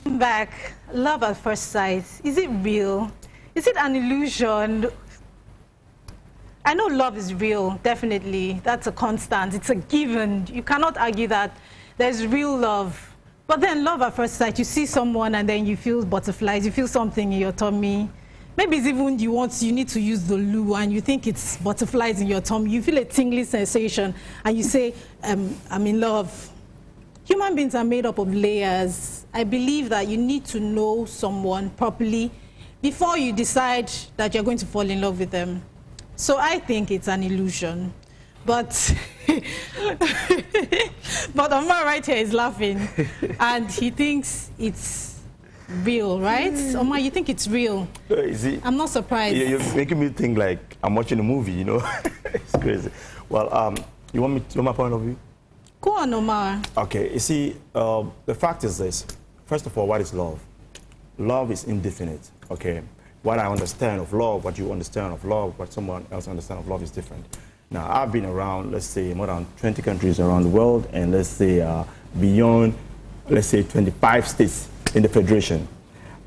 Back, love at first sight, is it real? Is it an illusion? I know love is real, definitely. That's a constant. It's a given. You cannot argue that there's real love. But then love at first sight, you see someone and then you feel butterflies, you feel something in your tummy. Maybe it's even you need to use the loo and you think it's butterflies in your tummy. You feel a tingly sensation and you say, I'm in love. Human beings are made up of layers. I believe that you need to know someone properly before you decide that you're going to fall in love with them. So I think it's an illusion. But but Omar right here is laughing and he thinks it's real, right? Omar, you think it's real? I'm not surprised. You're making me think like I'm watching a movie, you know? It's crazy. Well, you want me to know my point of view? Go on, Omar. Okay, you see, the fact is this. First of all, what is love? Love is indefinite, okay? What I understand of love, what you understand of love, what someone else understands of love is different. Now, I've been around, let's say, more than 20 countries around the world, and let's say beyond, let's say, 25 states in the Federation.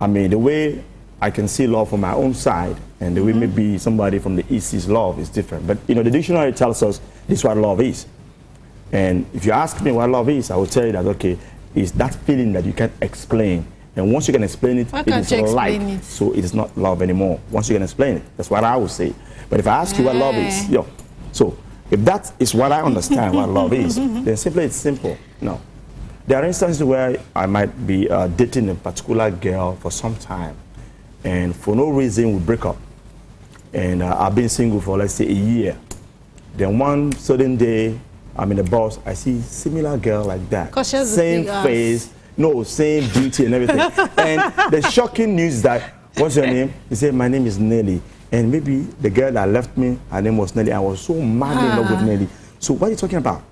I mean, the way I can see love from my own side, and the way maybe somebody from the East sees love is different. But, you know, the dictionary tells us this is what love is. And if you ask me what love is, I will tell you that, okay, it's that feeling that you can't explain. And once you can explain it, it is like, so it is not love anymore. Once you can explain it, that's what I would say. But if I ask you what love is, so if that is what I understand what love is, then simply it's simple. No. There are instances where I might be dating a particular girl for some time, and for no reason we break up. And I've been single for, let's say, a year. Then one certain day, I'm in the bus, I see similar girl like that. Same face, no, same beauty and everything. And the shocking news is that, what's your name? He said, my name is Nelly. And maybe the girl that left me, her name was Nelly. I was so madly in love with Nelly. So what are you talking about?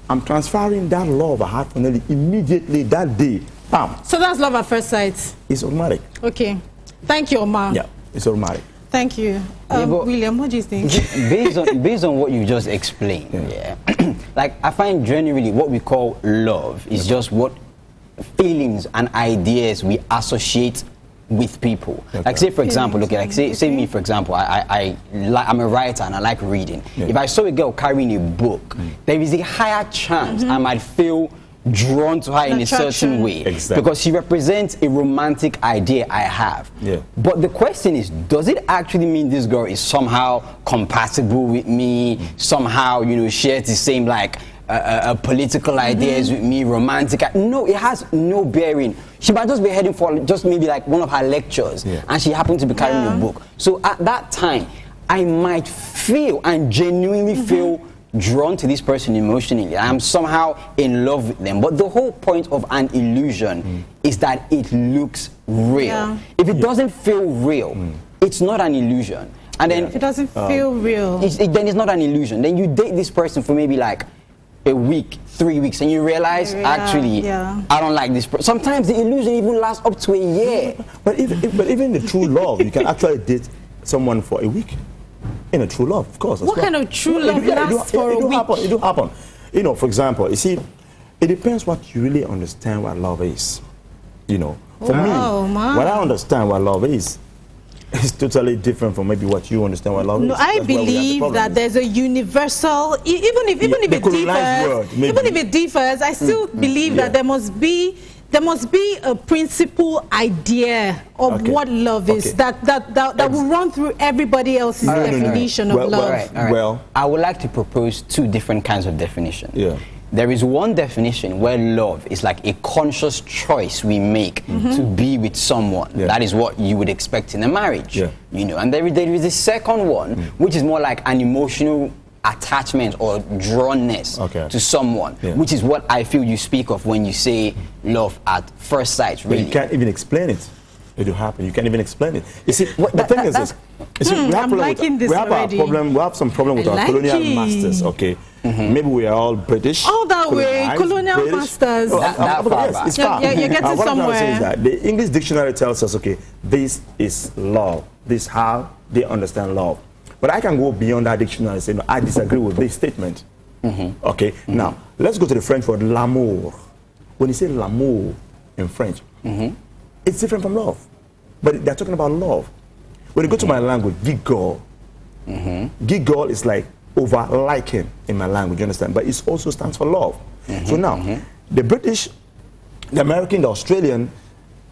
I'm transferring that love I had for Nelly immediately that day. Bam. So that's love at first sight? It's automatic. Okay. Thank you, Omar. Yeah, it's automatic. Thank you. William, what do you think? Based on what you just explained, like I find generally what we call love is just what feelings and ideas we associate with people. Okay. Like say for example, like say me for example, I'm a writer and I like reading. If I saw a girl carrying a book, there is a higher chance I might feel drawn to her in a certain way because she represents a romantic idea I have. But the question is, does it actually mean this girl is somehow compatible with me, somehow, you know, shares the same like political ideas with me, romantic? No, it has no bearing. She might just be heading for just maybe like one of her lectures and she happened to be carrying a book. So at that time, I might feel and genuinely feel drawn to this person emotionally. I'm somehow in love with them. But the whole point of an illusion is that it looks real. If it doesn't feel real, it's not an illusion. And then if it doesn't feel real, then it's not an illusion. Then you date this person for maybe like a week, 3 weeks, and you realize actually I don't like this person. Sometimes the illusion even lasts up to a year. But even the true love, you can actually date someone for a week. In a true love, of course. What kind of true love lasts for a week? It do happen. You know, for example, you see, it depends what you really understand what love is. You know, for me, what I understand what love is totally different from maybe what you understand what love is. No, I believe that there's a universal, even if it differs, I still believe that there must be a principal idea of what love is that will run through everybody else's definition of love. Well, I would like to propose two different kinds of definition. There is one definition where love is like a conscious choice we make to be with someone. That is what you would expect in a marriage. You know, and there is a second one which is more like an emotional attachment or drawnness to someone, which is what I feel you speak of when you say love at first sight. Really, but you can't even explain it. It will happen. You can't even explain it. You see, the thing is this. We have some problem with our colonial masters. Okay, maybe we are all British. All that way, colonial masters. Yes, it's far. You're getting somewhere. That the English dictionary tells us, okay, this is love. This is how they understand love. But I can go beyond that dictionary and say, no, I disagree with this statement. Okay, now, let's go to the French word l'amour. When you say l'amour, in French. It's different from love. But they're talking about love. When you go to my language, giggle. Giggle is like over liking in my language, you understand? But it also stands for love. So now, the British, the American, the Australian,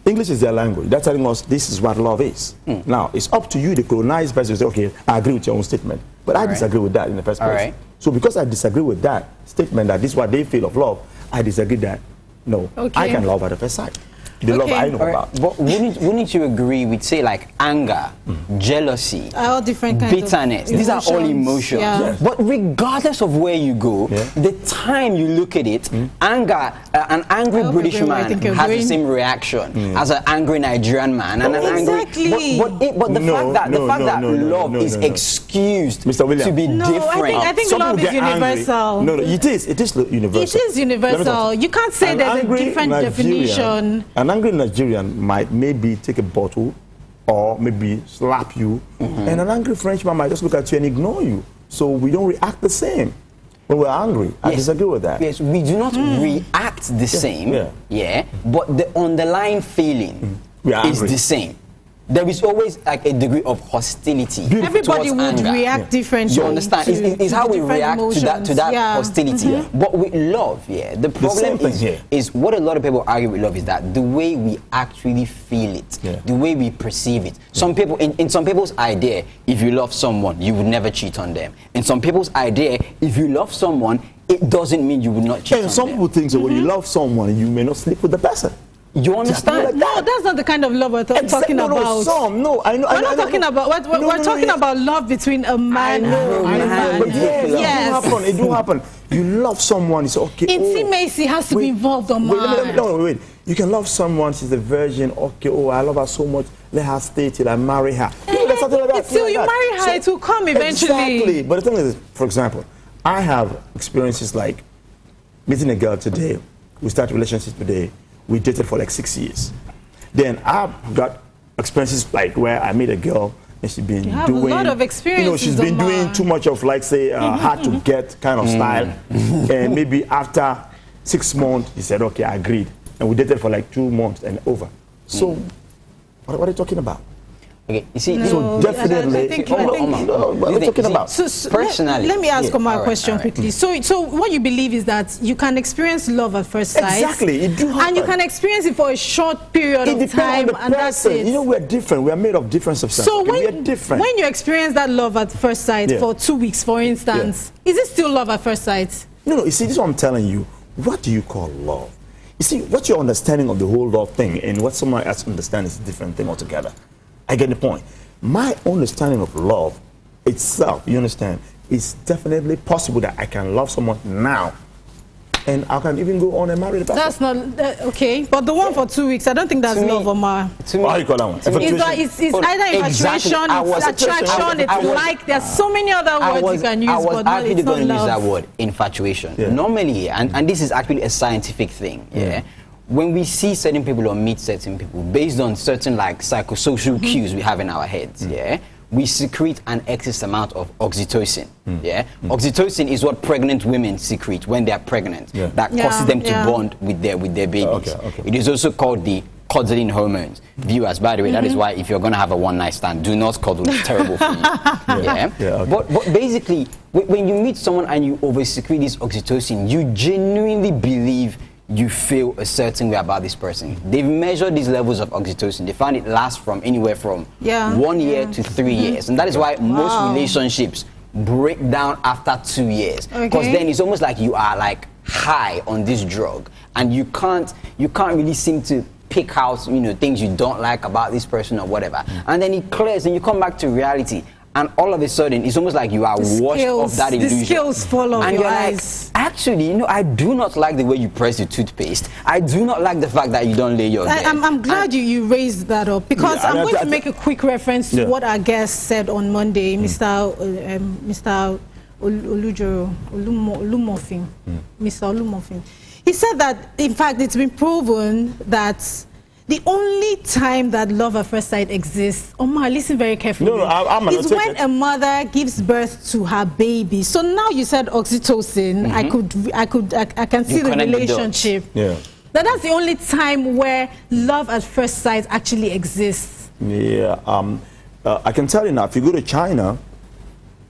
English is their language. They're telling us this is what love is. Now, it's up to you, the colonized person, to say, okay, I agree with your own statement. But I disagree with that in the first place. So because I disagree with that statement, that this is what they feel of love, I disagree that, no, I can love at the first sight. The love I know about. But wouldn't you agree with, say, like anger, jealousy, all different kinds bitterness? of These are all emotions. Yeah. Yes. But regardless of where you go, the time you look at it, anger, an angry British man has the same reaction as an angry Nigerian man, and an angry. But the fact that love is excused to be different. I think love is universal. No, it is universal. It is universal. You can't say there's a different definition. An angry Nigerian might maybe take a bottle or maybe slap you, and an angry Frenchman might just look at you and ignore you. So we don't react the same when we're angry. I disagree with that. Yes, we do not react the same, but the underlying feeling is the same. There is always like a degree of hostility. Everybody would react differently. You understand? It's how we react to that hostility. But with love, the problem is what a lot of people argue with love is that the way we actually feel it, the way we perceive it. Some people, in some people's idea, if you love someone, you would never cheat on them. In some people's idea, if you love someone, it doesn't mean you would not cheat on them. Some people think that when you love someone, you may not sleep with the person. You understand? No, that's not the kind of love we're talking about. I know. We're not talking about. We're talking about love between a man and a woman. But it do happen. You love someone, it's okay. Intimacy has to be involved, wait. You can love someone, she's a virgin, okay, I love her so much, let her stay till I marry her. Till you marry her, it will come eventually. Exactly. But the thing is, for example, I have experiences like meeting a girl today, we start a relationship today, we dated for like 6 years. Then I've got experiences like where I meet a girl and she's been doing a lot of experiences. She's been doing too much of like say hard to get kind of style. And maybe after 6 months she said, okay, I agreed. And we dated for like 2 months and over. So what are you talking about? Okay, you see, so definitely, what are you talking about? Personally, let me ask Omar a question quickly. So what you believe is that you can experience love at first sight. Exactly, it do happen. And you can experience it for a short period of time, and that's it. You know, we're different. We are made of different substances. So we are different. When you experience that love at first sight for 2 weeks, for instance, is it still love at first sight? No, you see, this is what I'm telling you. What do you call love? You see, what your understanding of the whole love thing and what someone else understands is a different thing altogether. I get the point. My understanding of love itself, you understand, it's definitely possible that I can love someone now and I can even go on and marry the person. That's not okay, but the one for 2 weeks, I don't think that's love, Omar. How do you call that one? It's either infatuation, it's attraction, it's like, there's so many other words you can use, but no, it's not love. I was actually going to use that word, infatuation. Normally, and this is actually a scientific thing, when we see certain people or meet certain people, based on certain like psychosocial cues we have in our heads, we secrete an excess amount of oxytocin. Oxytocin is what pregnant women secrete when they are pregnant. That causes them to bond with their babies. It is also called the cuddling hormones. Viewers, by the way, that is why if you're going to have a one-night stand, do not cuddle. It's terrible for you. But basically, when you meet someone and you over-secrete this oxytocin, you genuinely believe you feel a certain way about this person. They've measured these levels of oxytocin. They found it lasts from anywhere from 1 year to 3 years. And that is why most relationships break down after 2 years. Because then it's almost like you are like high on this drug and you can't really seem to pick out things you don't like about this person or whatever. And then it clears and you come back to reality. And all of a sudden, it's almost like you are washed off that illusion. The scales fall off your like, eyes. actually, I do not like the way you press the toothpaste. I do not like the fact that you don't lay your bed. I'm glad you raised that up because I'm going to make a quick reference to what our guest said on Monday, Mr. Olumofin. Mr. Olumofin. He said that, in fact, it's been proven that the only time that love at first sight exists, Omar, listen very carefully, is when a mother gives birth to her baby. So now you said oxytocin, I can see the relationship. that's the only time where love at first sight actually exists. Yeah, I can tell you now, if you go to China,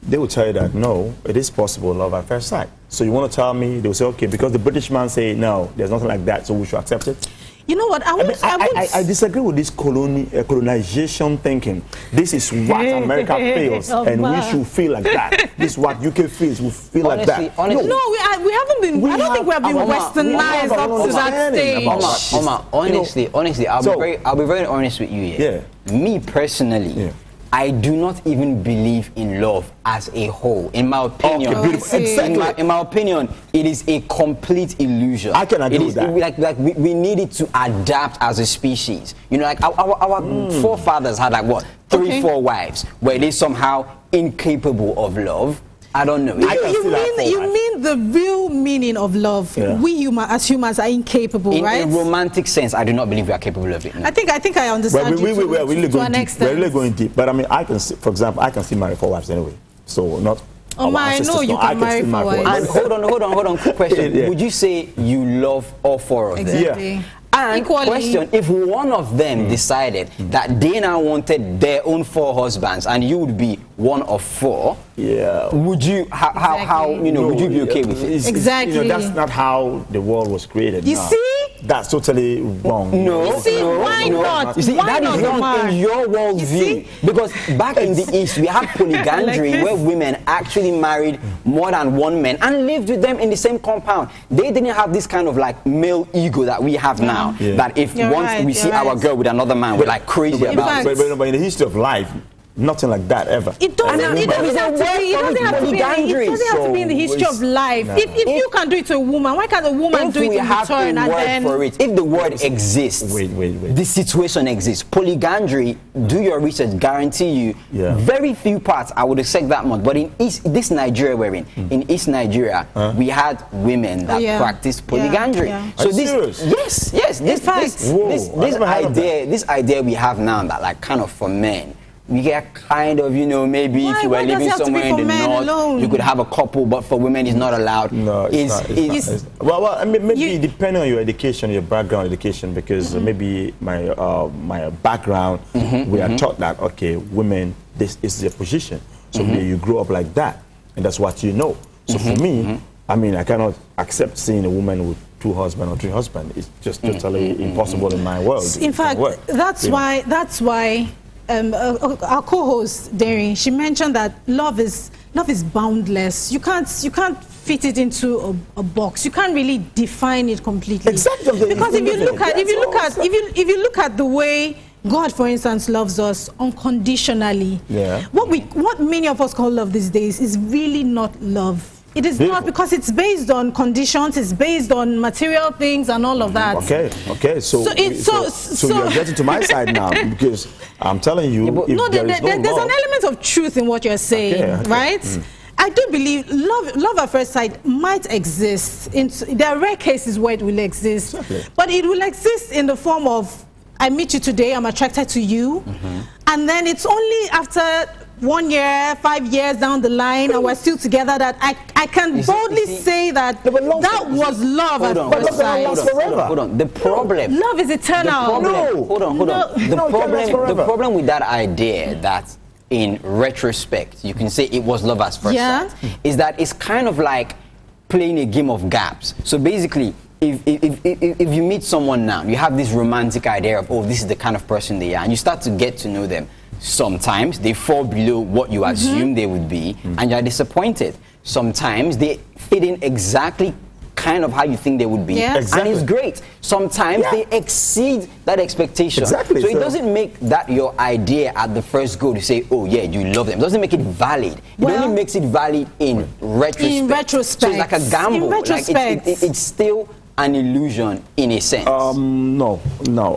they will tell you that, no, it is possible love at first sight. So you want to tell me, they'll say, okay, because the British man say, no, there's nothing like that, so we should accept it? You know what, I disagree with this colonization thinking. This is what America feels, and we should feel like that. This is what UK feels, we feel like that. Honestly, no, we haven't been, I don't think we have been westernized up to that stage. Omar, honestly, I'll be very honest with you here. Yeah. Me personally, I do not even believe in love as a whole. In my opinion, in my opinion, it is a complete illusion. I can agree with that. Like we needed to adapt as a species. You know, like our forefathers had like what, 3-4 wives. Were they somehow incapable of love? I don't know. You mean the real meaning of love? Yeah. We as humans are incapable, right? In a romantic sense, I do not believe we are capable of it. No. I think I understand. We're really going deep. But I mean, I can see, for example, I can still marry 4 wives anyway. So not. I know you can marry 4 wives. And hold on. Quick question. Yeah. Would you say you love all 4 of them? Exactly. Yeah. And question, if one of them decided that they now wanted their own 4 husbands and you would be one of 4, would you would you be okay with it? Exactly. You know, that's not how the world was created. You see? That's totally wrong. No, you see, why not? You see, why that is wrong in your worldview. Because back in the East, we had polygandry where women actually married more than one man and lived with them in the same compound. They didn't have this kind of like male ego that we have now. That if once we see our girl with another man, we're like crazy about it. But in the history of life, nothing like that ever. It doesn't have to be in the history of life. No. If you can do it to a woman, why can't a woman do it in return? If the word exists, the situation exists. Polygandry, do your research, guarantee you, very few parts, I would accept that much. But in this Nigeria we're in East Nigeria, we had women that practiced polygandry. So this idea we have now that like kind of for men, we get kind of, you know, maybe if you were living somewhere in the north, you could have a couple, but for women it's not allowed. No, it's not. Well, I mean, maybe depending on your education, your background education, because maybe my background, we are taught that, okay, women, this is their position. So maybe you grow up like that, and that's what you know. So for me, I mean, I cannot accept seeing a woman with 2 husbands or 3 husbands. It's just totally impossible in my world. In fact, that's why our co-host Derry, she mentioned that love is boundless. You can't fit it into a box. You can't really define it completely. Exactly. Because if you look at the way God, for instance, loves us unconditionally, what many of us call love these days is really not love. It is not, because it's based on conditions, it's based on material things and all of that. Okay. So you're getting to my side now, because I'm telling you, there's an element of truth in what you're saying, right? I do believe love at first sight might exist. There are rare cases where it will exist, but it will exist in the form of, I meet you today, I'm attracted to you, and then it's only after 1 year, 5 years down the line, and we're still together, that I can boldly say that that was love at first sight. Hold on. The problem. Love is eternal. Hold on. The problem with that idea that in retrospect you can say it was love at first sight is that it's kind of like playing a game of gaps. So basically, if you meet someone now, you have this romantic idea of, oh, this is the kind of person they are, and you start to get to know them. Sometimes they fall below what you assume they would be, and you're disappointed. Sometimes they fit in exactly kind of how you think they would be, and it's great. Sometimes they exceed that expectation. So it doesn't make that your idea at the first go to say, oh yeah, you love them. It doesn't make it valid. It only makes it valid in retrospect. So it's like a gamble. Like it's still an illusion in a sense. No.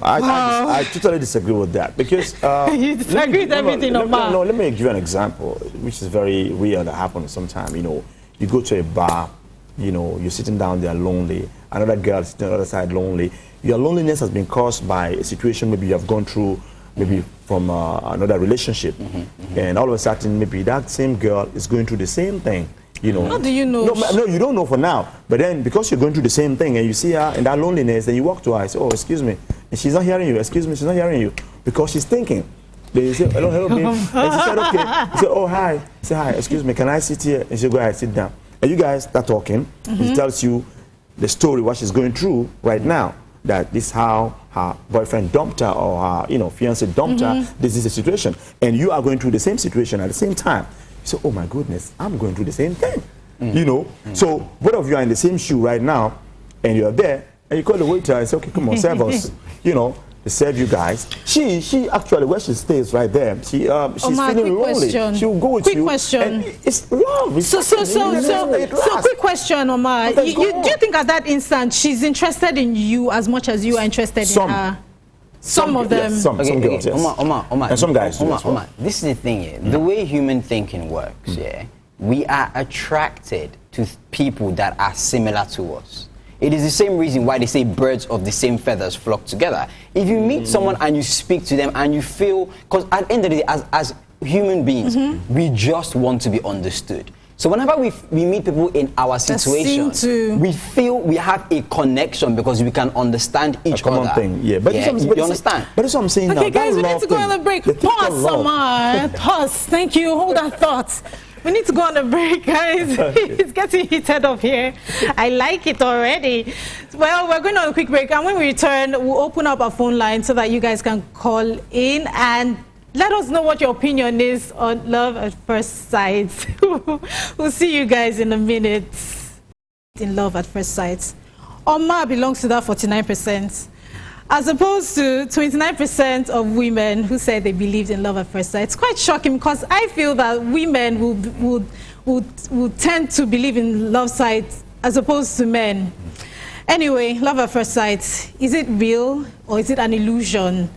I totally disagree with that, because you disagree with everything. No, let me give you an example, which is very real, that happens sometimes. You know, you go to a bar, you know, you're sitting down there lonely, another girl sitting on the other side lonely. Your loneliness has been caused by a situation maybe you have gone through, maybe from another relationship, and all of a sudden maybe that same girl is going through the same thing. You know. How do you know? No, you don't know for now. But then, because you're going through the same thing and you see her in that loneliness, then you walk to her and say, oh, excuse me. And she's not hearing you. Excuse me, she's not hearing you. Because she's thinking. They say, hello, hello, babe. And she said, okay. He said, oh, hi. Say, hi, excuse me, can I sit here? And she said, go ahead, sit down. And you guys start talking. He tells you the story, what she's going through right now. That this is how her boyfriend dumped her, or her, fiancé dumped her. This is the situation. And you are going through the same situation at the same time. So, oh my goodness, I'm going through the same thing, So both of you are in the same shoe right now, and you're there, and you call the waiter and say, okay, come on, serve us, to serve you guys. She actually, where she stays right there, she's feeling lonely. She'll go with you. Quick question. And it's love. It's so quick question, Omar. Do you think at that instant she's interested in you as much as you are interested in her? Some of them. Yes, some girls, yes. Omar, and some guys do as well. Omar, this is the thing here. The way human thinking works, we are attracted to people that are similar to us. It is the same reason why they say birds of the same feathers flock together. If you meet someone and you speak to them and you feel, because at the end of the day, as human beings, we just want to be understood. So whenever we meet people in our situation, we feel we have a connection because we can understand each other. Common thing, yeah. But you understand? But that's what I'm saying now. Okay, guys, we need to go on a break. Pause, Omar. Pause. Thank you. Hold that thought. We need to go on a break, guys. It's getting heated up here. I like it already. Well, we're going on a quick break, and when we return, we'll open up our phone line so that you guys can call in and let us know what your opinion is on love at first sight. We'll see you guys in a minute. In love at first sight, Omar belongs to that 49%. As opposed to 29% of women who said they believed in love at first sight. It's quite shocking because I feel that women would tend to believe in love sight as opposed to men. Anyway, love at first sight, is it real or is it an illusion?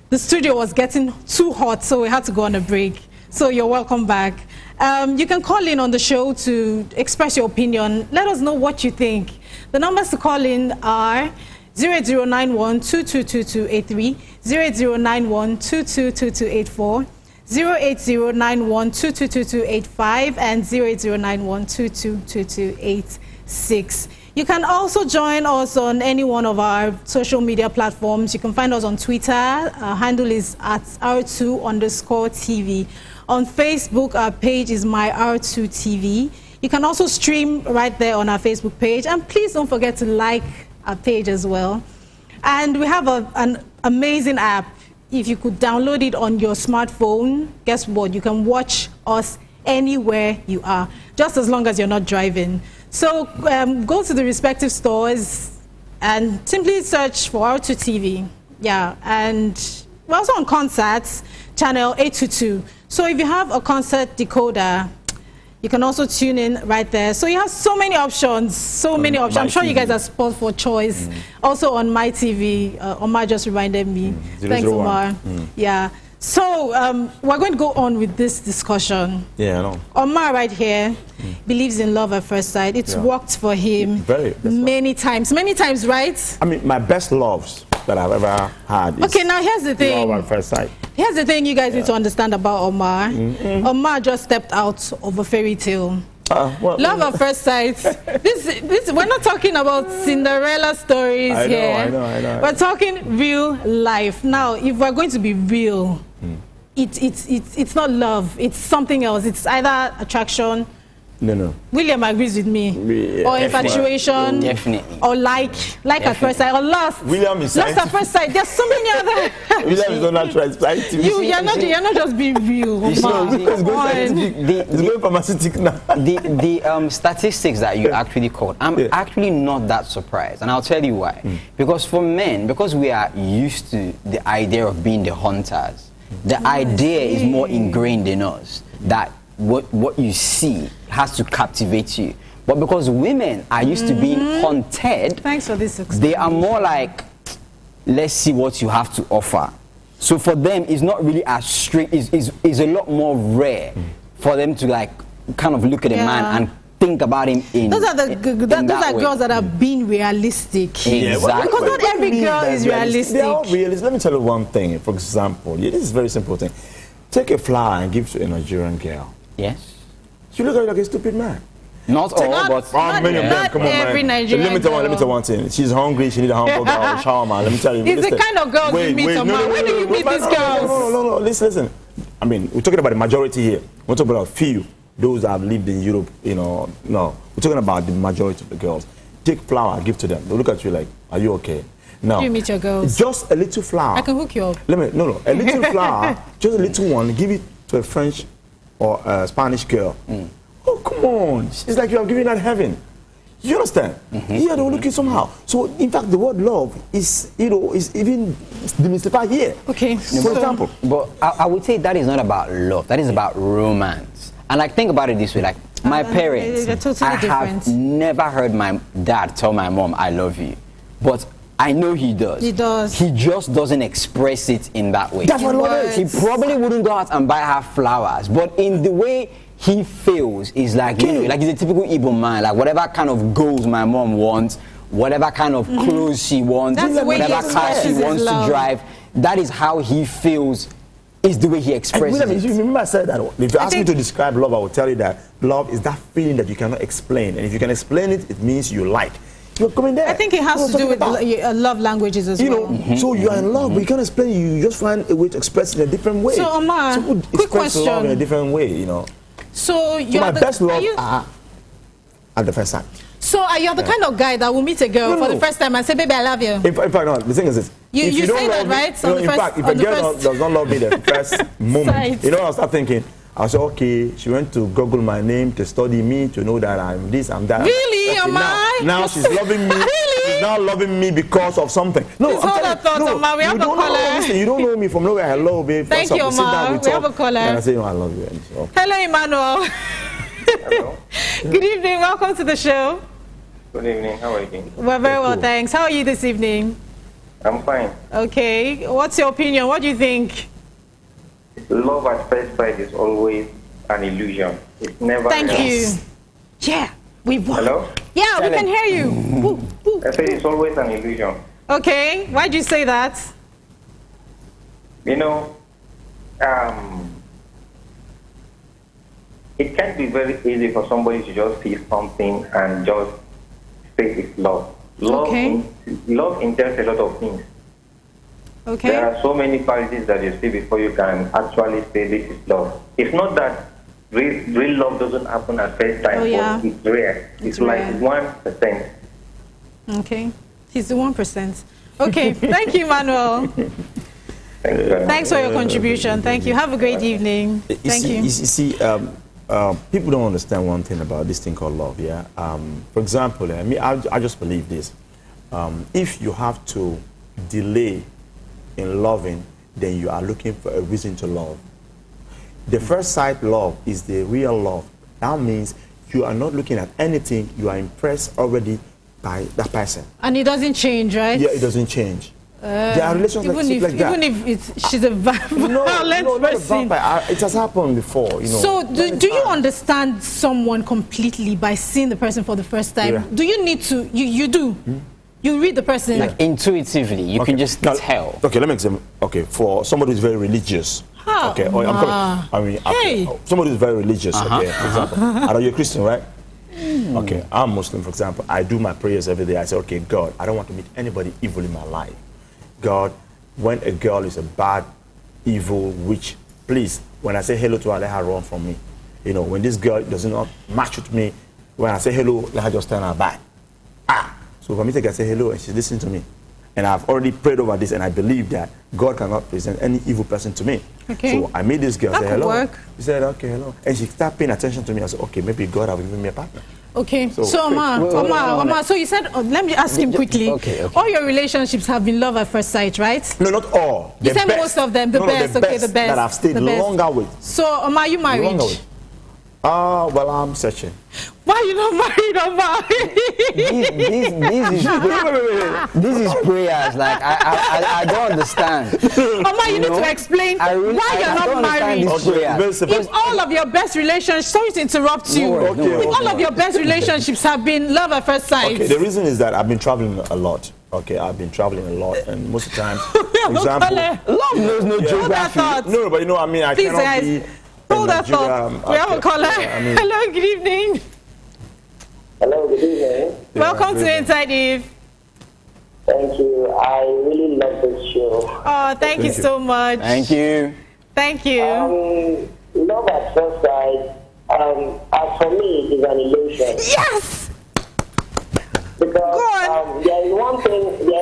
The studio was getting too hot, so we had to go on a break. So you're welcome back. You can call in on the show to express your opinion. Let us know what you think. The numbers to call in are 0091-222283, 0091-222284, 08091-222285, and 08091-222286. You can also join us on any one of our social media platforms. You can find us on Twitter. Our handle is at r2_tv. On Facebook, our page is my r2tv. You can also stream right there on our Facebook page. And please don't forget to like our page as well. And we have an amazing app. If you could download it on your smartphone, guess what? You can watch us anywhere you are, just as long as you're not driving. So go to the respective stores and simply search for r2tv. Yeah, and we're also on concerts, channel 822. So if you have a concert decoder, you can also tune in right there. So you have so many options, I'm sure you guys are spoiled for choice. Also on my TV, Omar just reminded me. Thanks, Omar. Yeah. So we're going to go on with this discussion. Yeah, I know. Omar right here believes in love at first sight. It's worked for him many times, right? I mean, my best loves that I've ever had is okay, now here's the thing. love at first sight. Here's the thing you guys need to understand about Omar. Omar just stepped out of a fairy tale. Love at first sight. This we're not talking about Cinderella stories here. I know. We're talking real life. Now, if we're going to be real, it's not love. It's something else. It's either attraction. No. William agrees with me. Or infatuation. Definitely. Or like at first sight. Or lust. William is lust at first sight. There's so many other. William is not natural. You're not just being real. It's going pharmaceutic now. The statistics that you actually quote, I'm actually not that surprised, and I'll tell you why. Because for men, because we are used to the idea of being the hunters, the idea is more ingrained in us that what you see has to captivate you. But because women are used to being hunted, thanks for this. They are more like, let's see what you have to offer. So for them, it's not really as strict. It's a lot more rare for them to like kind of look at a man and think about him in those are girls that are being realistic. Exactly. Because not every girl is realistic. They are realistic. Let me tell you one thing. For example, this is a very simple thing. Take a flower and give it to a Nigerian girl. Yes. She look at you like a stupid man. Not all, but many of them. Not Come on, every man. Nigerian Let me tell you one thing. She's hungry. She need a hamburger or shawarma. Let me tell you. It's the kind of girls you meet, Omar. Where do you meet these girls? No. Listen. I mean, we're talking about the majority here. We're talking about a few. Those that have lived in Europe, you know. No, we're talking about the majority of the girls. Take flour, give to them. They look at you like, are you okay? Now, You meet your girls. just a little flour. I can hook you up. No, a little flour, just a little one. Give it to a French or a Spanish girl. Oh, come on! It's like you are giving that heaven. You understand? Yeah, they will look at you somehow. So, in fact, the word love is, is even demystified here. Okay. For example. But I would say that is not about love. That is about romance. And like, think about it this way. Like, my parents, they're totally I different. have never heard my dad tell my mom, I love you. But I know he does. He does. He just doesn't express it in that way. That's what love is. He probably wouldn't go out and buy her flowers. But in the way he feels is like, you know, like he's a typical Igbo man. Like, whatever kind of goals my mom wants, whatever kind of clothes she wants, That's the way he whatever car she expresses his wants to love. drive, that is how he feels, is the way he expresses And it. you remember I said that if you ask me to describe love, I will tell you that love is that feeling that you cannot explain. And if you can explain it, it means you like. You're coming there. I think it has to do with love languages as well. So you are in love, but you can't explain it. You just find a way to express it in a different way. So, Omar, Some people quick express love question. in a different way, So you're my the, best love are you, are at the first sight. So are you the kind of guy that will meet a girl for the first time and say, baby, I love you? In fact, no, the thing is this. If You don't say that, love me- right? No, in fact, if a girl does not love me the first moment, Sight. you know what I'll start thinking? I'll say, okay, she went to Google my name to study me, to know that I'm this, I'm that. Really, Okay, Omar? now she's loving me. Really? She's now loving me because of something. No, Please I'm hold telling that thought, you, Omar. We have you a don't know, caller. listen, you don't know me from nowhere. Hello, babe. Thank What's you, up? We sit down, Omar. we We have talk, a caller. And I say, I love you. And so, Hello, Emmanuel. Hello. Good evening. Welcome to the show. Good evening. How are you doing? We're very well, thanks. How are you this evening? I'm fine. Okay. What's your opinion? What do you think? Love at first sight is always an illusion. It's never. Thank real. you. Yeah, we won. Hello. Yeah, we can hear you. Woo, woo. I say it's always an illusion. Okay. Why'd you say that? You know, it can be very easy for somebody to just see something and just say it's love. Love, Okay. Love entails a lot of things. Okay. There are so many qualities that you see before you can actually say this is love. It's not that real love doesn't happen at first time, Oh, yeah. but it's rare. It's It's like rare. 1%. Okay. He's the 1%. Okay. Thank you, Manuel. Thank you very much. Thanks for your contribution. Thank you. Have a great evening. Thank you. You see, people don't understand one thing about this thing called love, yeah? For example, I just believe this. If you have to delay in loving, then you are looking for a reason to love. The first sight love is the real love. That means you are not looking at anything, you are impressed already by that person. And it doesn't change, right? Yeah, it doesn't change. There are relations like that. Even if she's a violent not a person. vampire. It has happened before, So do you understand someone completely by seeing the person for the first time? Yeah. Do you need to, you do? You read the person. Like, intuitively, you can just Now, tell. Okay, let me examine. Okay, for somebody who's very religious. How? Okay, I'm coming. Hey. Somebody who's very religious. Okay, for example, I know you're a Christian, right? Okay, I'm Muslim, for example. I do my prayers every day. I say, okay, God, I don't want to meet anybody evil in my life. God, when a girl is a bad, evil witch, please, when I say hello to her, let her run from me. You know, when this girl does not match with me, when I say hello, let her just turn her back. So for me to say hello and she's listening to me. And I've already prayed over this and I believe that God cannot present any evil person to me. Okay. So I made this girl That say could hello. work. She said, okay, hello. And she started paying attention to me. I said, okay, maybe God have given me a partner. Okay, so So- Omar, so you said, let me ask him quickly. Okay. All your relationships have been love at first sight, right? No, not all. You The said best. most of them, the No, best. the Okay, the best. that I've stayed the best. longer with. So, Omar, you married? Longer with. Well, I'm searching. Why you not married, Omar? This is prayers. Like, I don't understand. Omar, you need to explain I really- why you're I don't not understand married. this prayer. If all of your best relationships, sorry to interrupt you, No worries, no if worries. all of your best relationships have been love at first sight, Okay, the reason is that I've been traveling a lot. Okay, I've been traveling a lot, and most of the times, for example, Love knows no hold that geography. thought. no, but you know, I mean, I Please, cannot guys, be. hold in that Nigeria, thought. We have a caller. I mean, Hello, good evening. Hello, good evening. Welcome to Inside Eve. Thank you. I really love this show. Oh, thank you so much. Thank you. Thank you. Love at first sight, as for me, is an illusion. Yes! Because there is one thing we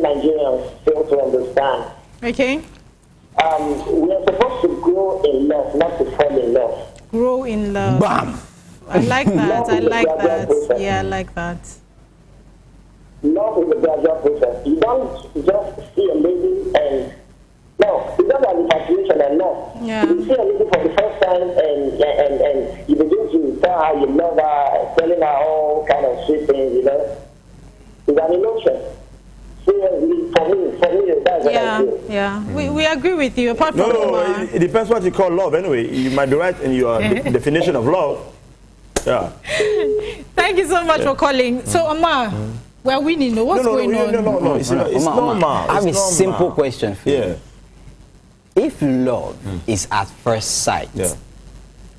Nigerians fail to understand. Okay. We are supposed to grow in love, not to fall in love. Grow in love. Bam! I like that. I like that. Process. Yeah, I like that. Love is a gradual process. You don't just see a lady and no, it's not an infatuation and love. Yeah. You see a lady for the first time and you begin to tell her you love her, telling her all kind of sweet things, you know. It's an emotion. For me, that's what I feel. Yeah. We agree with you. Apart from No, it depends what you call love anyway. You might be right in your definition of love. Yeah. Thank you so much for calling. So, Omar, we're winning. What's going on? No. It's normal. I have a simple question for you. Yeah. If love is at first sight,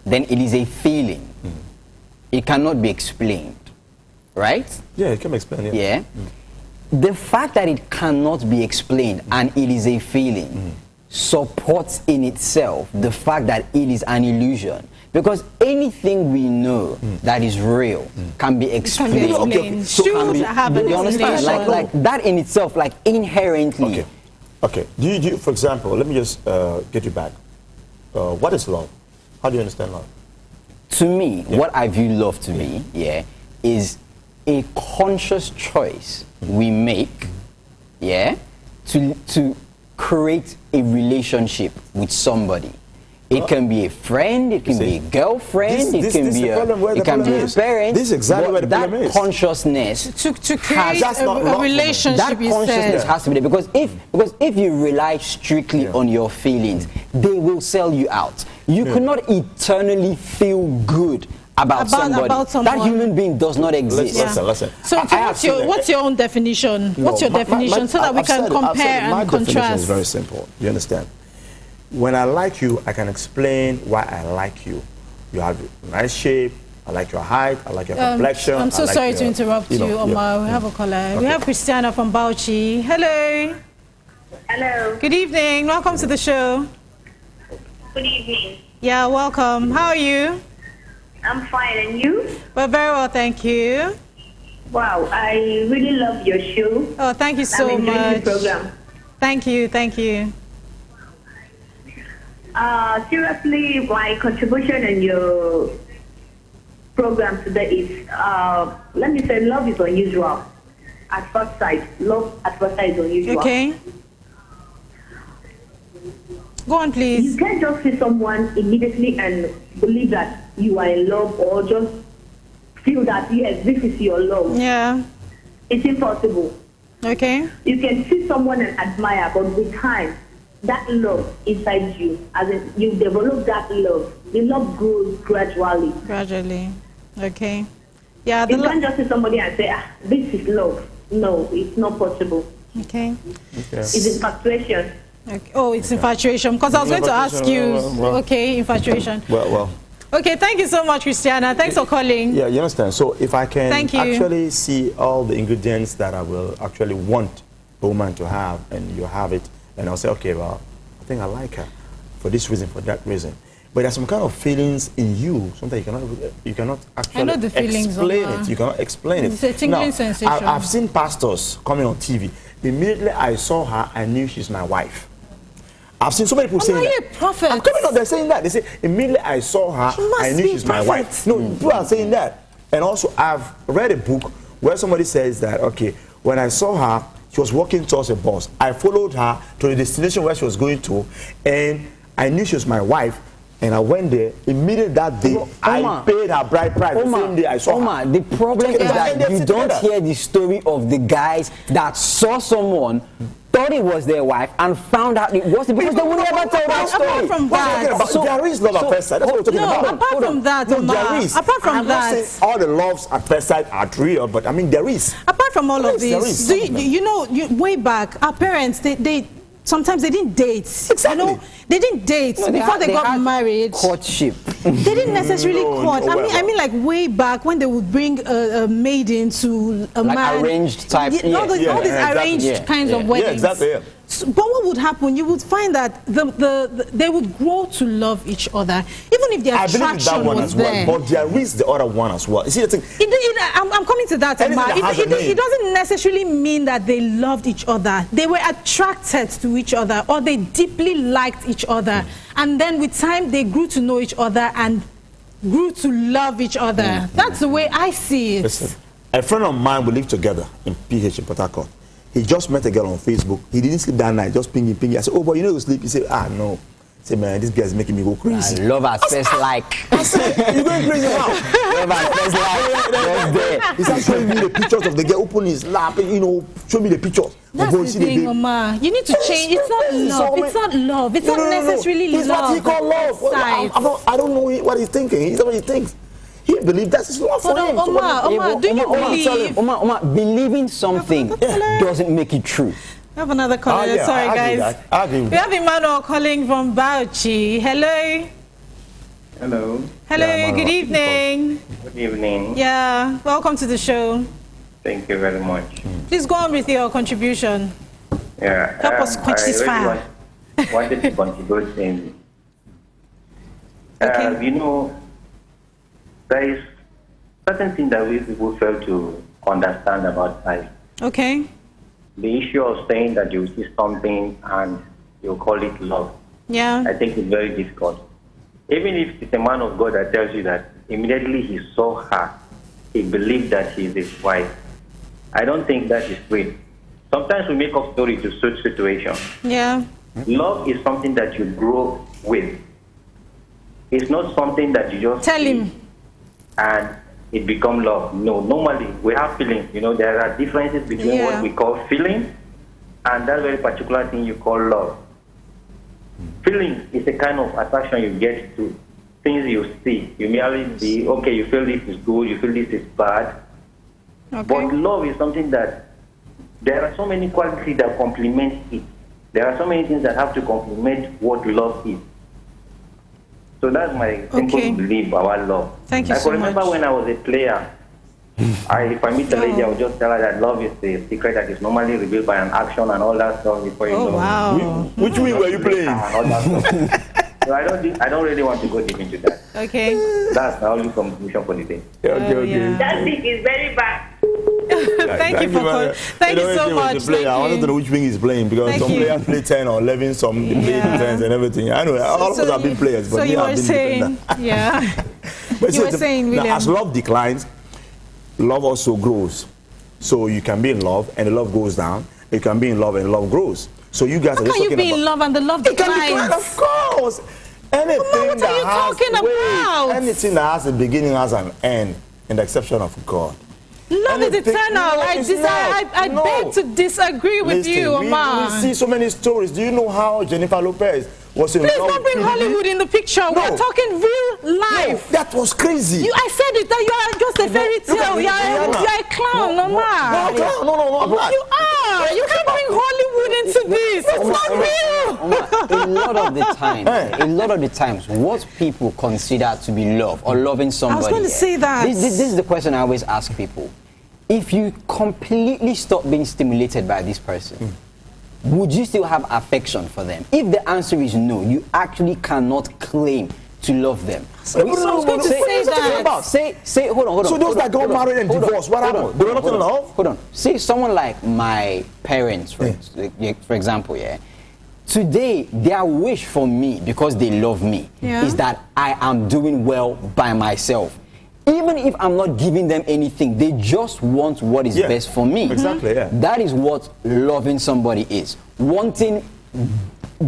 then it is a feeling. It cannot be explained, right? Yeah, it can be explained. Yeah. The fact that it cannot be explained and it is a feeling supports in itself the fact that it is an illusion. Because anything we know that is real can be explained. You understand? Like that in itself, like inherently. Okay. Do you, for example, let me just get you back. What is love? How do you understand love? To me, what I view love to be, is a conscious choice we make, to create a relationship with somebody. It can be a friend, it can be a girlfriend, it can be a parent. This is exactly where the problem is. That consciousness to create a relationship. That consciousness has to be there, because if you rely strictly on your feelings, they will sell you out. You cannot eternally feel good about somebody. That human being does not exist. Listen. So what's your own definition? What's your definition so that we can compare and contrast? My definition is very simple. You understand? When I like you, I can explain why I like you. You have a nice shape. I like your height. I like your complexion. I'm so sorry to interrupt you, Omar. We have a caller. We have Christiana from Bauchi. Hello. Hello. Good evening. Welcome to the show. Good evening. Yeah, welcome. How are you? I'm fine, and you? Well, very well, thank you. Wow, I really love your show. Oh, thank you so much. I'm enjoying the program. Thank you, thank you. Seriously, my contribution in your program today is, let me say, love is unusual. At first sight, love at first sight is unusual. Okay. Go on, please. You can't just see someone immediately and believe that you are in love, or just feel that, yes, this is your love. Yeah. It's impossible. Okay. You can see someone and admire, but with time, that love inside you, as in you develop that love, the love grows gradually. Gradually. Okay. Yeah. You can't just see somebody and say, this is love. No, it's not possible. Okay. It's infatuation. Okay. Oh, it's infatuation. Because I was going to ask you. Okay, infatuation. Well. Okay, thank you so much, Christiana. Thanks for calling. Yeah, you understand. So if I can actually see all the ingredients that I will actually want a woman to have, and you have it, and I'll say, okay, well, I think I like her for this reason, for that reason. But there's some kind of feelings in you, something you cannot actually explain it. You cannot explain it. It's a tingling sensation. I've seen pastors coming on TV. Immediately I saw her, I knew she's my wife. I've seen so many people saying that. Prophet. I'm coming on, they're saying that. They say, immediately I saw her, I knew she's my wife. No, people are saying that. And also, I've read a book where somebody says that, okay, when I saw her, she was walking towards a bus. I followed her to the destination where she was going to, and I knew she was my wife. And I went there immediately that day. I paid her bride price the same day I saw her. The problem is that you don't hear the story of the guys that saw someone, thought it was their wife, and found out it wasn't, because they would never tell that story. Apart from that, there is love at first sight. That's what we're talking about. Apart from that, there is. Apart from I'm not saying all the loves at first sight are real, but I mean there is. Apart from all of this, you know, way back, our parents, they sometimes they didn't date. Exactly. You know, they didn't date before they got married. Courtship. They didn't necessarily court. no, I mean, like way back when they would bring a maiden to a Like man. arranged type. All these arranged kinds of weddings. Yeah, exactly. Yeah. So, but what would happen? You would find that they would grow to love each other, even if the I believe attraction that one was as well, there. but there is the other one as well. You see the thing? I'm coming to that, Anything Omar. that has a name. It doesn't necessarily mean that they loved each other. They were attracted to each other, or they deeply liked each other. And then with time, they grew to know each other and grew to love each other. That's the way I see it. Listen, a friend of mine, we live together in PH in Port Harcourt. He just met a girl on Facebook. He didn't sleep that night, just pinging. I said, oh, but you know you sleep? He said, ah, no. I said, man, this guy is making me go crazy. Love at first like. I said, you're going crazy now. Love at first like. Just there. He started showing me the pictures of the girl, open his lap, you know, show me the pictures. That's the thing, Omar. You need to change. It's not love. It's not love. It's not necessarily love. It's what he called love. I don't know what he's thinking. He's what he thinks. He believes that's his love for him. Omar, do you believe? Omar, believing something doesn't make it true. I have another caller. Yeah, Sorry, guys. We have Emmanuel calling from Bauchi. Hello. Hello. Hello. Yeah, good evening. Good evening. Yeah. Welcome to the show. Thank you very much. Please go on with your contribution. Yeah. Help us quench this fire. Wanted to contribute in. Okay. You know, there is certain things that we people fail to understand about life. Okay. The issue of saying that you see something and you call it love, Yeah. I think it's very difficult. Even if it's a man of God that tells you that immediately he saw her, he believed that she is his wife. I don't think that is real. Sometimes we make up stories to suit situations. Yeah. Love is something that you grow with. It's not something that you just Tell see him. and it becomes love. No, normally we have feelings. You know, there are differences between what we call feeling and that very particular thing you call love. Feeling is a kind of attraction you get to things you see. You merely see, okay, you feel this is good, you feel this is bad. Okay. But love is something that there are so many qualities that complement it. There are so many things that have to complement what love is. So that's my simple belief about love. Thank you I so can remember much. when I was a player, if I meet a lady, I would just tell her that love is the secret that is normally revealed by an action and all that stuff before you know. Oh, wow. Which way were you playing? And all that stuff. So I don't really want to go deep into that. Okay. That's the only conclusion for the day. Yeah. That thing is very bad. Thank you for Thank you so much. I wanted to know which wing he's playing because Thank some you. players play 10 or 11, some they play 10 and everything. I know all of us have been players, but so me you have were been saying, yeah. But you were saying, William. Now, as love declines, love also grows. So you can be in love and the love goes down. You can be in love and love grows. So you guys How are just can you talking be about, in love and the love it can decline, declines? of course. Anything what are you talking about? Anything that has a beginning has an end, in the exception of God. Love is eternal. I beg to disagree with you, Omar. We see so many stories. Do you know how Jennifer Lopez was in Please love don't bring with Hollywood in the picture. No. We're talking real life. No, that was crazy. I said it, that you are just a fairy tale. You're a clown, Omar. No, I'm not. You are. You can't bring Hollywood into this. It's not real. A lot of the times, what people consider to be love or loving somebody. I was going to say that. This is the question I always ask people. If you completely stop being stimulated by this person, would you still have affection for them? If the answer is no, you actually cannot claim to love them. I was going to say that. Say, hold on. So those that got married and divorced, what happened? They were not in love? Hold on. Say someone like my parents, for example, today, their wish for me, because they love me, is that I am doing well by myself. Even if I'm not giving them anything, they just want what is best for me. Exactly, That is what loving somebody is. Wanting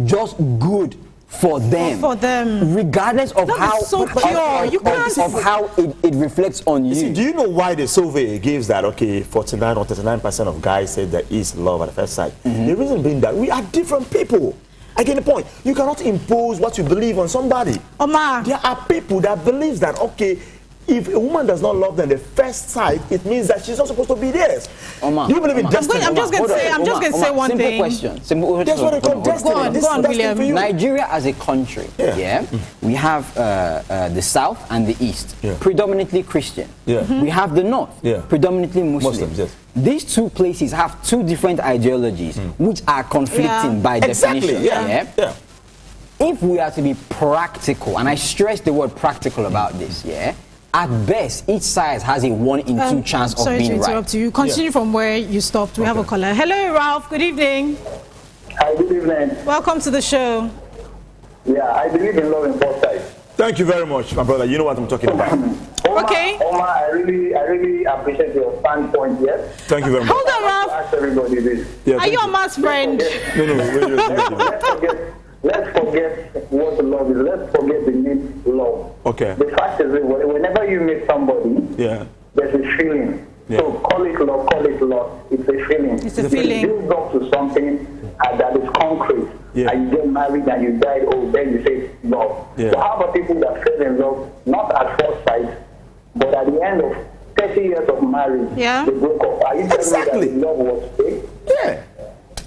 just good for them. Regardless of how so pure. You can't of how it reflects on you. See, do you know why the survey gives that, 49 or 39% of guys say there is love at first sight? The reason being that we are different people. I get the point. You cannot impose what you believe on somebody. Omar. There are people that believe that, if a woman does not love them the first sight, it means that she's not supposed to be theirs. Omar, Do you believe in destiny? I'm just going to say one simple thing. Question. Simple That's what they call destiny. Go on, This go on, is destiny William. for you. Nigeria as a country, we have the south and the east, predominantly Christian. We have the north, predominantly Muslims. Yes. These two places have two different ideologies, which are conflicting by definition. If we are to be practical, and I stress the word practical about this, at best, each side has a 1 in 2 chance of being right. Sorry to interrupt you. Continue from where you stopped. We have a caller. Hello, Ralph. Good evening. Hi, good evening. Welcome to the show. Yeah, I believe in love in both sides. Thank you very much, my brother. You know what I'm talking about. Omar, I really appreciate your standpoint here. Thank you very much. Hold on, Ralph. Ask everybody this. Are you a maths friend? Let's forget what love is. Let's forget the name love. Okay. The fact is that whenever you meet somebody, there's a feeling. So call it love, call it love. It's a feeling. It's a feeling. You build up to something that is concrete. And you get married and you die, then you say love. So how about people that fell in love, not at first sight, but at the end of 30 years of marriage, they broke up? Are you telling me that love was fake? Yeah.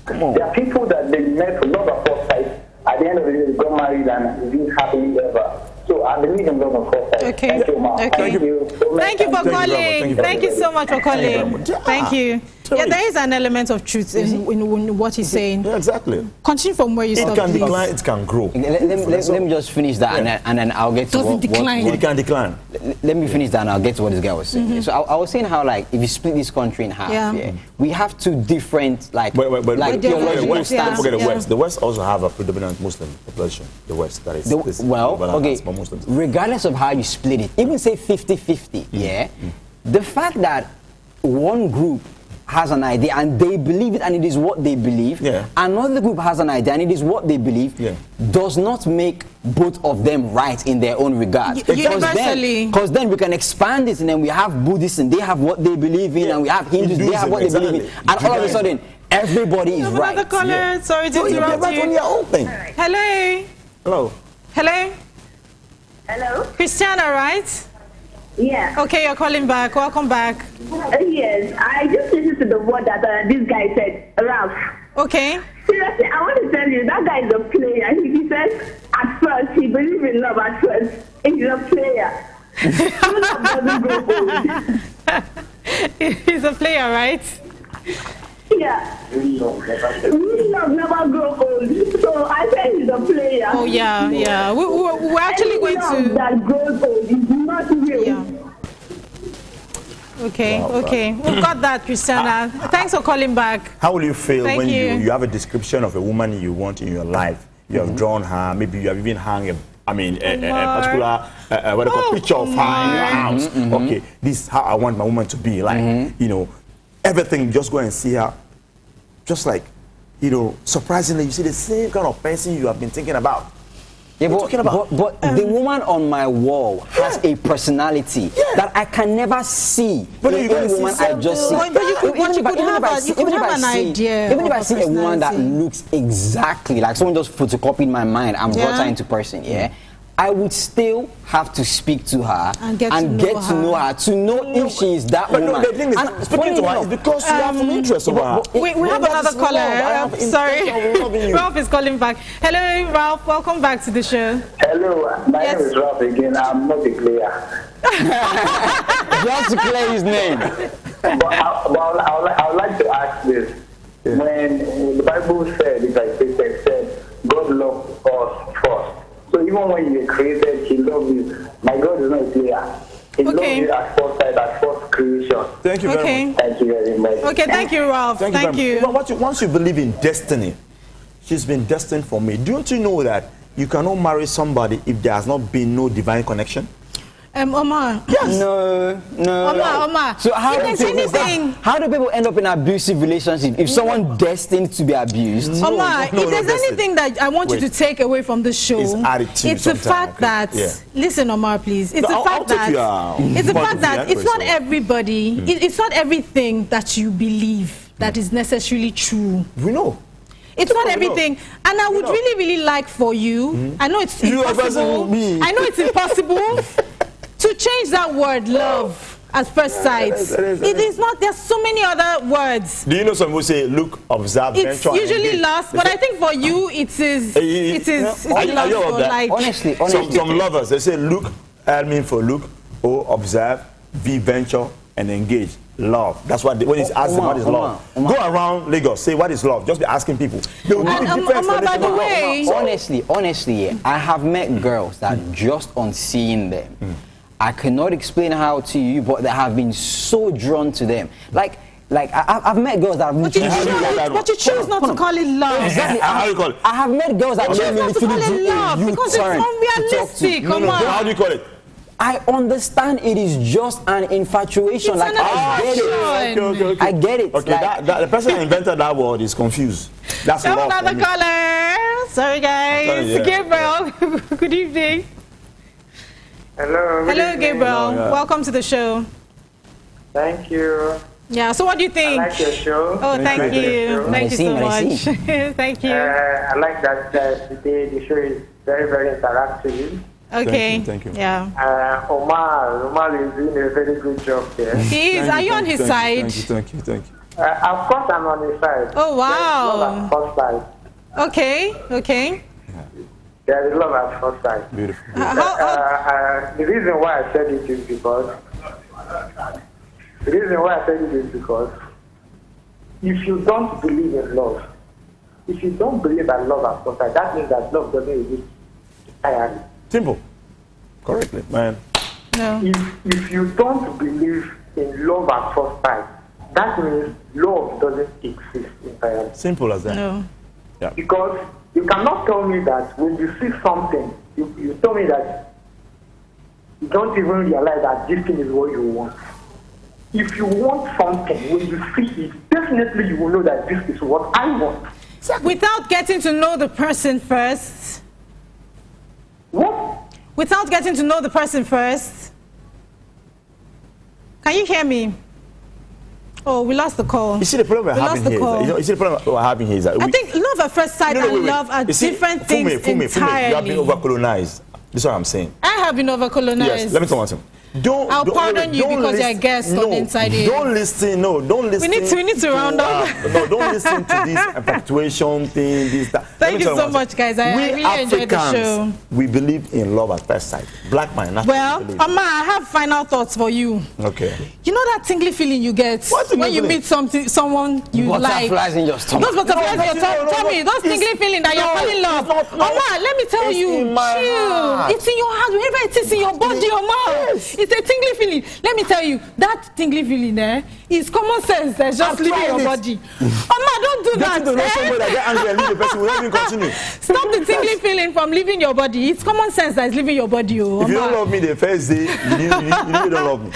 Come on. There are people that they met love at first sight. At the end of the day, they got married and lived happily ever. So I believe in love at first sight. Okay. Thank you, Ma. Thank you. Thank you for calling. Thank you so much for calling. Thank you. Yeah, there is an element of truth in what he's saying. Yeah, exactly. Continue from where you stopped. It can decline, it can grow. Let me just finish that and then I'll get to what it can decline. Let me finish that and I'll get to what this guy was saying. So I was saying how, like, if you split this country in half, we have two different, like, theological stances. Don't forget the West. The West also have a predominant Muslim population. The West, that is. Regardless of how you split it, even say 50-50, the fact that one group has an idea and they believe it and it is what they believe, another group has an idea and it is what they believe, does not make both of them right in their own regard. Because then we can expand it and then we have Buddhists and they have what they believe in, and we have Hindus, they have what they believe in, and all of a sudden everybody is right. Another caller, sorry to interrupt you. Hello. Hello. Hello. Hello? Christiana, right? Yeah. Okay, you're calling back. Welcome back. Yes, I just listened to the word that this guy said, Ralph. Okay. Seriously, I want to tell you, that guy is a player. He says at first, he believes in love at first. He's a player. Love doesn't grow old. He's a player, right? Yeah. Love never grow old. So I said he's a player. Oh, yeah. We're actually going to... that grows old is not real. Yeah. Okay. We've got that, Christiana. Thanks for calling back. How will you feel when you have a description of a woman you want in your life? You have drawn her, maybe you have even hung a particular picture of her in your house. Okay, this is how I want my woman to be. Like, everything, just go and see her. Just like, surprisingly, you see the same kind of person you have been thinking about. Yeah, but the woman on my wall has a personality that I can never see in any woman I just see. But you could have an idea. Even if I see a woman that looks exactly like someone just photocopied my mind and brought her into person, I would still have to speak to her and get to know her to know if she is that woman. No, the thing is, speaking to her is because you have some interest over her. We have another caller. Sorry. Ralph is calling back. Hello, Ralph. Welcome back to the show. Hello, my name is Ralph again. I'm not a player. Just to clear his name. But I would like to ask this. When the Bible said, if I said, God loved us first. So even when you were created, He loved you. My God is not a player. He loved you at first sight, at first creation. Thank you very much. Thank you very much. Okay, thank you, Ralph. Thank you. Once you believe in destiny, she's been destined for me. Don't you know that you cannot marry somebody if there has not been no divine connection? Omar. Yes. No. Omar. So how do people end up in abusive relationships if someone destined to be abused? Omar, if there's anything that I want you to take away from the show, it's the fact that listen, Omar, please. It's the fact that it's not everybody. It's not everything that you believe that is necessarily true. We know. It's not everything, and I would really like for you. I know it's impossible. I know it's impossible. to change that word love at first sight. It is not. There's so many other words. Do you know some people say look, observe, it's venture, usually engage? lust, but I think for you it is love for like Honestly. Some lovers, they say look, I mean for look, O, observe, V, venture, and engage. Love. That's what when it's asked them what is love. Go around Lagos, say what is love. Just be asking people. They will give you different by the way, honestly, yeah, I have met girls that just on seeing them, I cannot explain how to you, but they have been so drawn to them. Like I've met girls that have but you choose not to call it love. Exactly. How do you call it? I have met girls that choose not to call it love because it's unrealistic. No, how do you call it? I understand it is just an infatuation. It's like I get it. Okay. I get it. Okay, like, the person that invented that word is confused. That's Have love. another caller. Sorry, guys. Yeah. Gabriel. Good evening. Hello. Hello, Gabriel. Yeah. Welcome to the show. Thank you. Yeah. So, what do you think? I like your show. Oh, thank you. Thank you so much. Merci. Thank you. I like that today the show is very, very interactive. Okay. Thank you. Yeah. Omar is doing a very good job there. He is. Are you on his side? Thank you. Of course, I'm on his side. Oh, wow. There's love at first sight. Okay. There is love at first sight. Beautiful. The reason why I said it is because if you don't believe in love, if you don't believe that love at first sight, that means that love doesn't exist entirely. Simple. Correctly, man. No. If you don't believe in love at first sight, that means love doesn't exist entirely. Simple as that. No. Yeah. Because you cannot tell me that when you see something, you tell me that you don't even realize that this thing is what you want. If you want something, when you see it, definitely you will know that this is what I want. Without getting to know the person first. What? Without getting to know the person first. Can you hear me? Oh, we lost the call. You see the problem we're having here. You see the problem we're having here is that I think love at first sight and love are different things entirely. You have been over-colonized. This is what I'm saying. I have been over-colonized. Yes, let me tell you something. I'll pardon you because you're a guest on Inside Here. Don't listen. We need to round up. No, don't listen to this infatuation thing, this, that. Thank you so much, guys. I really enjoyed the show. We believe in love at first sight. Black man, that's well, Amma, I have final thoughts for you. Okay. You know that tingly feeling you get when you meet someone you like? Butterflies in your stomach. Those butterflies in your tummy. Those tingly feeling that you're falling in love. Amma, let me tell you, chill. It's in your heart. Wherever it is in your body, Amma. It's a tingly feeling. Let me tell you, that tingly feeling is common sense. That's just leaving your body. Amma, don't do that. Don't know somebody that get angry and leave the person. We don't even continue. Stop the tingly feeling from leaving your body. It's common sense that is leaving your body. Oh, if you don't love me the first day, you don't love me.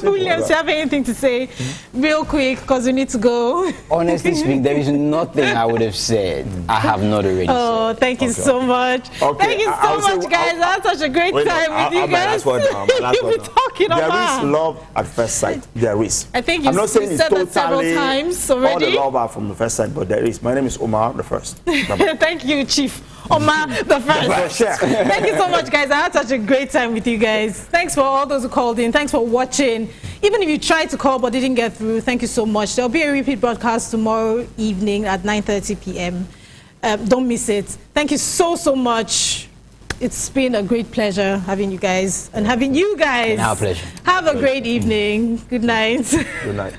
Williams, you have anything to say real quick because we need to go? Honestly speaking, there is nothing I would have said I have not already said. Oh, thank you so much. Okay. Thank you so much, guys. I had such a great time with you guys. You'll be talking there about. Is love at first sight. There is. I think I'm not saying it's said that several times already. All the love are from the first sight, but there is. My name is Omar the First. Thank you, Chief Omar the First. Thank you so much, guys. I had such a great time with you guys. Thanks for all those who called in. Thanks for watching. Even if you tried to call but didn't get through, thank you so much. There'll be a repeat broadcast tomorrow evening at 9:30 p.m. Don't miss it. Thank you so much. It's been a great pleasure having you guys and having you guys. Our pleasure. Have a great evening. Good night. Good night.